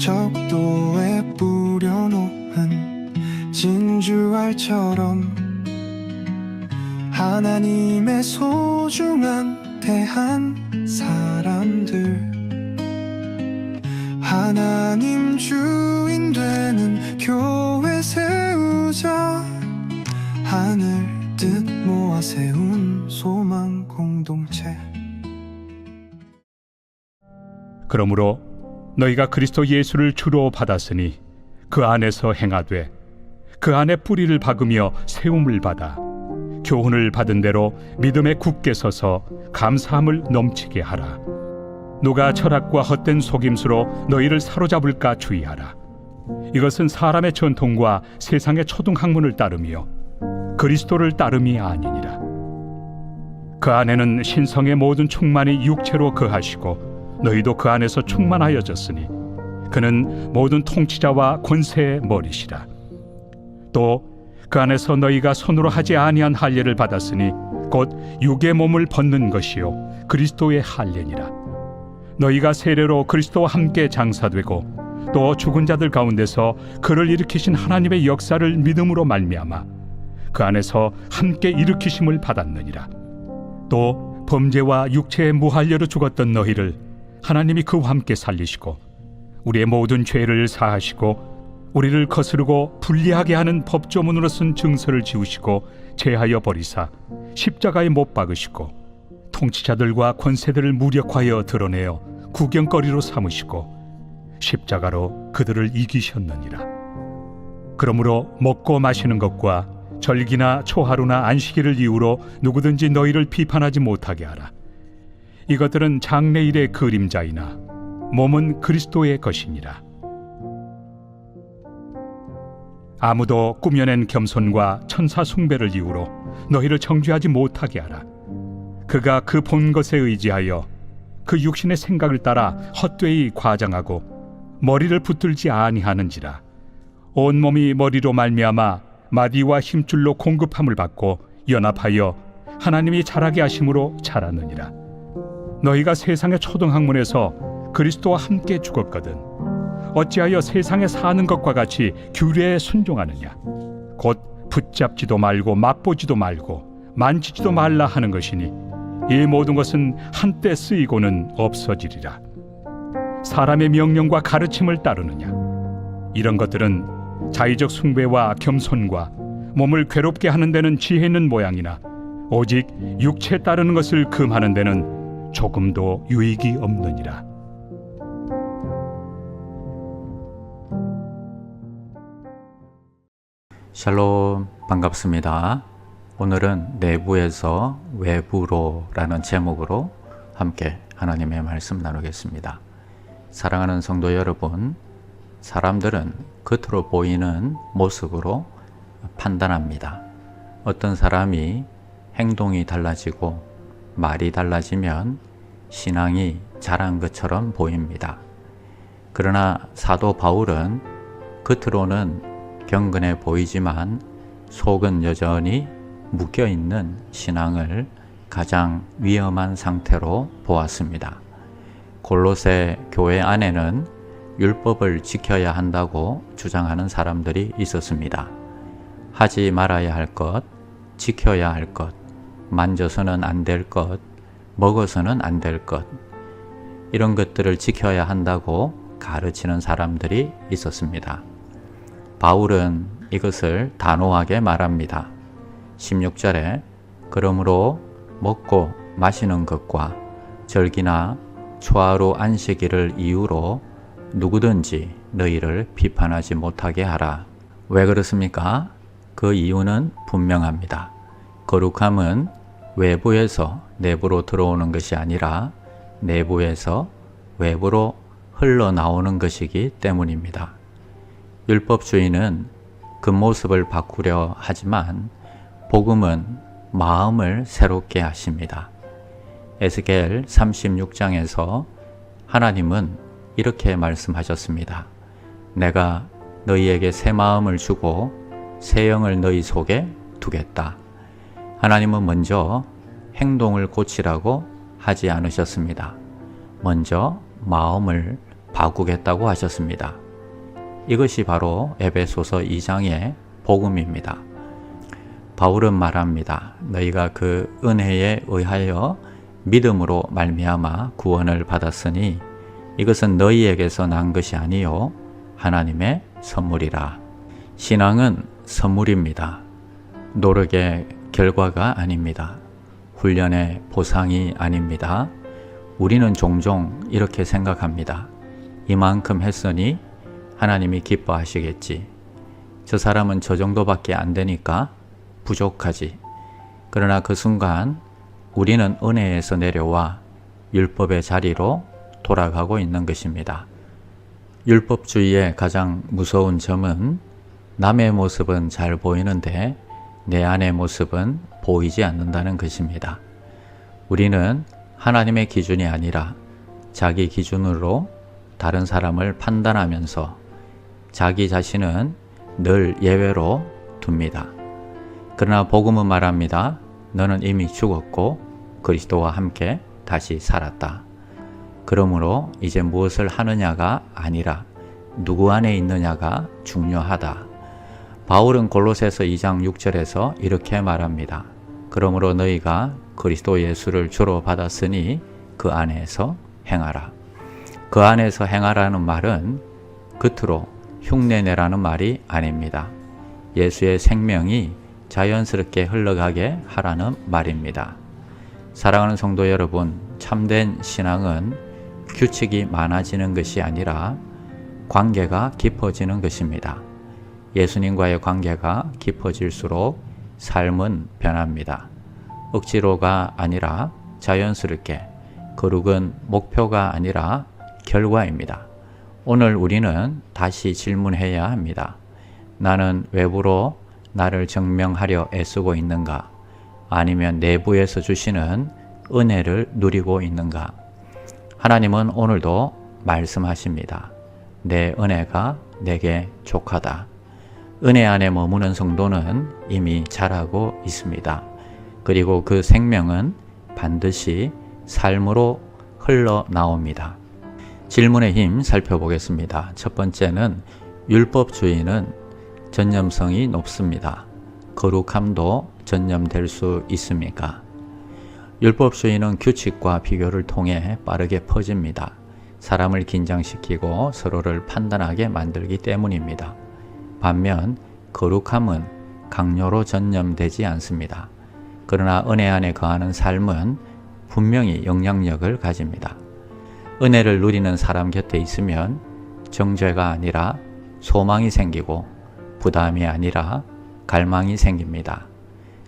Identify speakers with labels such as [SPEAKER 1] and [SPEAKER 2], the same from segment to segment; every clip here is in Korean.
[SPEAKER 1] 적도에 뿌려놓은 진주알처럼 하나님의 소중한 대한 사람들, 하나님 주인 되는 교회 세우자. 하늘 뜻 모아 세운 소망 공동체.
[SPEAKER 2] 그러므로 너희가 그리스도 예수를 주로 받았으니 그 안에서 행하되 그 안에 뿌리를 박으며 세움을 받아 교훈을 받은 대로 믿음에 굳게 서서 감사함을 넘치게 하라. 누가 철학과 헛된 속임수로 너희를 사로잡을까 주의하라. 이것은 사람의 전통과 세상의 초등학문을 따르며 그리스도를 따름이 아니니라. 그 안에는 신성의 모든 충만이 육체로 거하시고 너희도 그 안에서 충만하여졌으니 그는 모든 통치자와 권세의 머리시라. 또 그 안에서 너희가 손으로 하지 아니한 할례를 받았으니 곧 육의 몸을 벗는 것이요 그리스도의 할례니라. 너희가 세례로 그리스도와 함께 장사되고 또 죽은 자들 가운데서 그를 일으키신 하나님의 역사를 믿음으로 말미암아 그 안에서 함께 일으키심을 받았느니라. 또 범죄와 육체의 무할례로 죽었던 너희를 하나님이 그와 함께 살리시고 우리의 모든 죄를 사하시고 우리를 거스르고 불리하게 하는 법조문으로 쓴 증서를 지우시고 제하여 버리사 십자가에 못 박으시고 통치자들과 권세들을 무력하여 드러내어 구경거리로 삼으시고 십자가로 그들을 이기셨느니라. 그러므로 먹고 마시는 것과 절기나 초하루나 안식일을 이유로 누구든지 너희를 비판하지 못하게 하라. 이것들은 장래일의 그림자이나 몸은 그리스도의 것이니라. 아무도 꾸며낸 겸손과 천사 숭배를 이유로 너희를 정죄하지 못하게 하라. 그가 그 본 것에 의지하여 그 육신의 생각을 따라 헛되이 과장하고 머리를 붙들지 아니하는지라. 온몸이 머리로 말미암아 마디와 힘줄로 공급함을 받고 연합하여 하나님이 자라게 하심으로 자라느니라. 너희가 세상의 초등학문에서 그리스도와 함께 죽었거든 어찌하여 세상에 사는 것과 같이 규례에 순종하느냐. 곧 붙잡지도 말고 맛보지도 말고 만지지도 말라 하는 것이니 이 모든 것은 한때 쓰이고는 없어지리라. 사람의 명령과 가르침을 따르느냐. 이런 것들은 자의적 숭배와 겸손과 몸을 괴롭게 하는 데는 지혜 있는 모양이나 오직 육체 따르는 것을 금하는 데는 조금도 유익이 없느니라.
[SPEAKER 3] 샬롬, 반갑습니다. 오늘은 내부에서 외부로 라는 제목으로 함께 하나님의 말씀 나누겠습니다. 사랑하는 성도 여러분, 사람들은 겉으로 보이는 모습으로 판단합니다. 어떤 사람이 행동이 달라지고 말이 달라지면 신앙이 자란 것처럼 보입니다. 그러나 사도 바울은 겉으로는 경건해 보이지만 속은 여전히 묶여있는 신앙을 가장 위험한 상태로 보았습니다. 골로새 교회 안에는 율법을 지켜야 한다고 주장하는 사람들이 있었습니다. 하지 말아야 할 것, 지켜야 할 것, 만져서는 안 될 것, 먹어서는 안 될 것, 이런 것들을 지켜야 한다고 가르치는 사람들이 있었습니다. 바울은 이것을 단호하게 말합니다. 16절에 그러므로 먹고 마시는 것과 절기나 초하루 안식일을 이유로 누구든지 너희를 비판하지 못하게 하라. 왜 그렇습니까? 그 이유는 분명합니다. 거룩함은 외부에서 내부로 들어오는 것이 아니라 내부에서 외부로 흘러나오는 것이기 때문입니다. 율법주의는 겉모습을 바꾸려 하지만 복음은 마음을 새롭게 하십니다. 에스겔 36장에서 하나님은 이렇게 말씀하셨습니다. 내가 너희에게 새 마음을 주고 새 영을 너희 속에 두겠다. 하나님은 먼저 행동을 고치라고 하지 않으셨습니다. 먼저 마음을 바꾸겠다고 하셨습니다. 이것이 바로 에베소서 2장의 복음입니다. 바울은 말합니다. 너희가 그 은혜에 의하여 믿음으로 말미암아 구원을 받았으니 이것은 너희에게서 난 것이 아니요 하나님의 선물이라. 신앙은 선물입니다. 노력의 결과가 아닙니다. 훈련의 보상이 아닙니다. 우리는 종종 이렇게 생각합니다. 이만큼 했으니 하나님이 기뻐하시겠지. 저 사람은 저 정도밖에 안 되니까 부족하지. 그러나 그 순간 우리는 은혜에서 내려와 율법의 자리로 돌아가고 있는 것입니다. 율법주의의 가장 무서운 점은 남의 모습은 잘 보이는데 내 안의 모습은 보이지 않는다는 것입니다. 우리는 하나님의 기준이 아니라 자기 기준으로 다른 사람을 판단하면서 자기 자신은 늘 예외로 둡니다. 그러나 복음은 말합니다. 너는 이미 죽었고 그리스도와 함께 다시 살았다. 그러므로 이제 무엇을 하느냐가 아니라 누구 안에 있느냐가 중요하다. 바울은 골로새서 2장 6절에서 이렇게 말합니다. 그러므로 너희가 그리스도 예수를 주로 받았으니 그 안에서 행하라. 그 안에서 행하라는 말은 겉으로 흉내내라는 말이 아닙니다. 예수의 생명이 자연스럽게 흘러가게 하라는 말입니다. 사랑하는 성도 여러분, 참된 신앙은 규칙이 많아지는 것이 아니라 관계가 깊어지는 것입니다. 예수님과의 관계가 깊어질수록 삶은 변합니다. 억지로가 아니라 자연스럽게, 거룩은 목표가 아니라 결과입니다. 오늘 우리는 다시 질문해야 합니다. 나는 외부로 나를 증명하려 애쓰고 있는가? 아니면 내부에서 주시는 은혜를 누리고 있는가? 하나님은 오늘도 말씀하십니다. 내 은혜가 내게 족하다. 은혜 안에 머무는 성도는 이미 자라고 있습니다. 그리고 그 생명은 반드시 삶으로 흘러나옵니다. 질문의 힘 살펴보겠습니다. 첫 번째는 율법주의는 전념성이 높습니다. 거룩함도 전념될 수 있습니까? 율법주의는 규칙과 비교를 통해 빠르게 퍼집니다. 사람을 긴장시키고 서로를 판단하게 만들기 때문입니다. 반면 거룩함은 강요로 전념되지 않습니다. 그러나 은혜 안에 거하는 삶은 분명히 영향력을 가집니다. 은혜를 누리는 사람 곁에 있으면 정죄가 아니라 소망이 생기고 부담이 아니라 갈망이 생깁니다.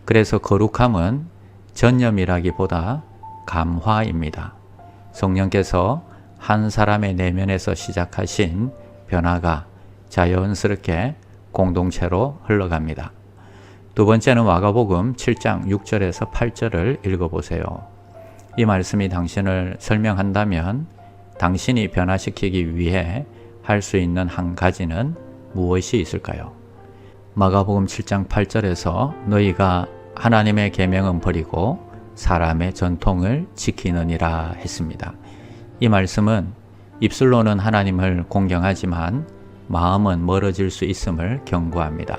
[SPEAKER 3] 그래서 거룩함은 전념이라기보다 감화입니다. 성령께서 한 사람의 내면에서 시작하신 변화가 자연스럽게 공동체로 흘러갑니다. 두 번째는 마가복음 7장 6절에서 8절을 읽어보세요. 이 말씀이 당신을 설명한다면 당신이 변화시키기 위해 할 수 있는 한 가지는 무엇이 있을까요? 마가복음 7장 8절에서 너희가 하나님의 계명은 버리고 사람의 전통을 지키느니라 했습니다. 이 말씀은 입술로는 하나님을 공경하지만 마음은 멀어질 수 있음을 경고합니다.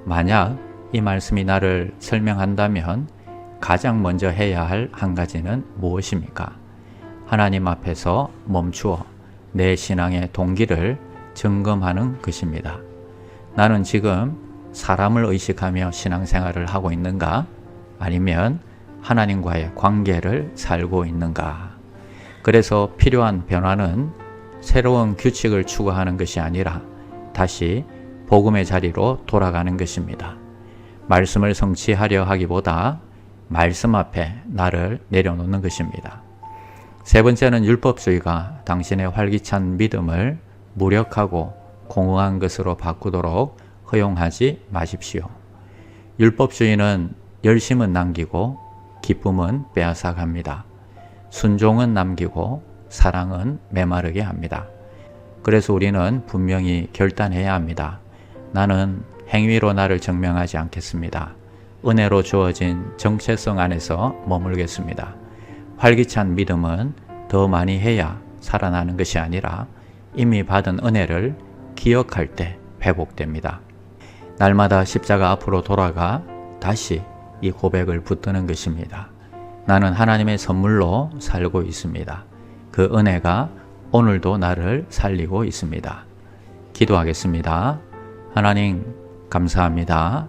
[SPEAKER 3] 만약 이 말씀이 나를 설명한다면 가장 먼저 해야 할 한 가지는 무엇입니까? 하나님 앞에서 멈추어 내 신앙의 동기를 점검하는 것입니다. 나는 지금 사람을 의식하며 신앙생활을 하고 있는가? 아니면 하나님과의 관계를 살고 있는가? 그래서 필요한 변화는 새로운 규칙을 추구하는 것이 아니라 다시 복음의 자리로 돌아가는 것입니다. 말씀을 성취하려 하기보다 말씀 앞에 나를 내려놓는 것입니다. 세 번째는 율법주의가 당신의 활기찬 믿음을 무력하고 공허한 것으로 바꾸도록 허용하지 마십시오. 율법주의는 열심은 남기고 기쁨은 빼앗아갑니다. 순종은 남기고 사랑은 메마르게 합니다. 그래서 우리는 분명히 결단해야 합니다. 나는 행위로 나를 증명하지 않겠습니다. 은혜로 주어진 정체성 안에서 머물겠습니다. 활기찬 믿음은 더 많이 해야 살아나는 것이 아니라 이미 받은 은혜를 기억할 때 회복됩니다. 날마다 십자가 앞으로 돌아가 다시 이 고백을 붙드는 것입니다. 나는 하나님의 선물로 살고 있습니다. 그 은혜가 오늘도 나를 살리고 있습니다. 기도하겠습니다. 하나님 감사합니다.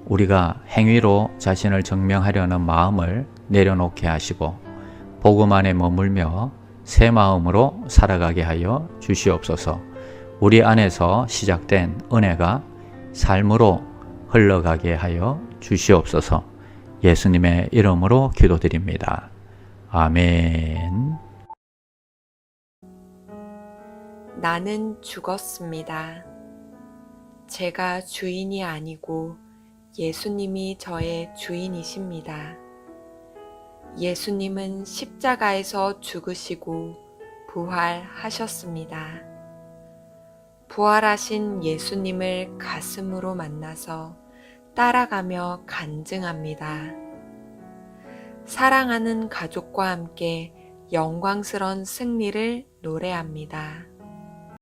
[SPEAKER 3] 우리가 행위로 자신을 증명하려는 마음을 내려놓게 하시고 복음 안에 머물며 새 마음으로 살아가게 하여 주시옵소서. 우리 안에서 시작된 은혜가 삶으로 흘러가게 하여 주시옵소서. 예수님의 이름으로 기도드립니다. 아멘.
[SPEAKER 4] 나는 죽었습니다. 제가 주인이 아니고 예수님이 저의 주인이십니다. 예수님은 십자가에서 죽으시고 부활하셨습니다. 부활하신 예수님을 가슴으로 만나서 따라가며 간증합니다. 사랑하는 가족과 함께 영광스러운 승리를 노래합니다.